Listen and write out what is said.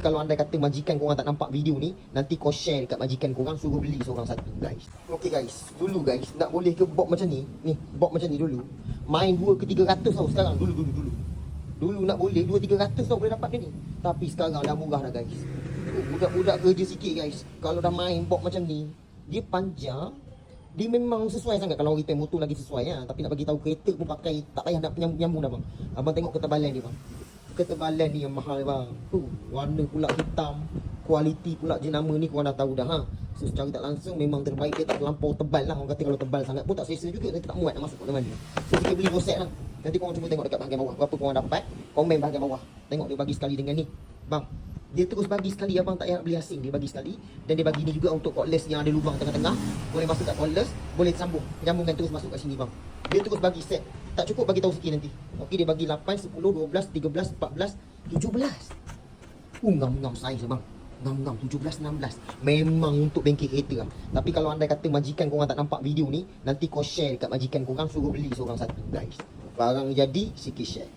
Kalau anda kata majikan korang tak nampak video ni, nanti kau share dekat majikan korang, suruh beli seorang satu guys. Okay guys, dulu guys, nak boleh ke bob macam ni? Ni, bob macam ni dulu. Main 2 ke 300 tau sekarang, dulu nak boleh 2-300 tau boleh dapat dia ni. Tapi sekarang dah murah dah guys. Budak-budak kerja sikit guys, kalau dah main bob macam ni, dia panjang. Dia memang sesuai sangat kalau repair motor lagi sesuai ya. Tapi nak bagi tahu kereta pun pakai, tak payah nak penyambung dah bang. Abang tengok ketebalan dia bang. Ketebalan ni yang mahal bang. Warna pula hitam, kualiti pula jenama ni korang dah tahu dah ha. So secara tak langsung memang terbaik, dia tak terlampau tebal lah. Orang kata kalau tebal sangat pun tak selesa juga, nanti tak muat nak masuk ke dalam ni. So kita beli roset lah. Nanti korang cuba tengok dekat bahagian bawah, berapa korang dapat, komen bahagian bawah. Tengok dia bagi sekali dengan ni bang. Dia terus bagi sekali, abang tak payah nak beli asing, dia bagi sekali. Dan dia bagi ni juga untuk cordless yang ada lubang tengah-tengah. Boleh masuk kat cordless, boleh sambung, penyambungkan terus masuk kat sini bang. Dia terus bagi set. Tak cukup bagi tahu sikit nanti. Okey, dia bagi 8, 10, 12, 13, 14, 17. Ngam-ngam saiz bang. Ngam-ngam 17, 16. Memang untuk bengkel kereta lah. Tapi kalau anda kata majikan korang tak nampak video ni, nanti kau share dekat majikan korang, suruh beli seorang satu guys. Barang jadi, sikit share.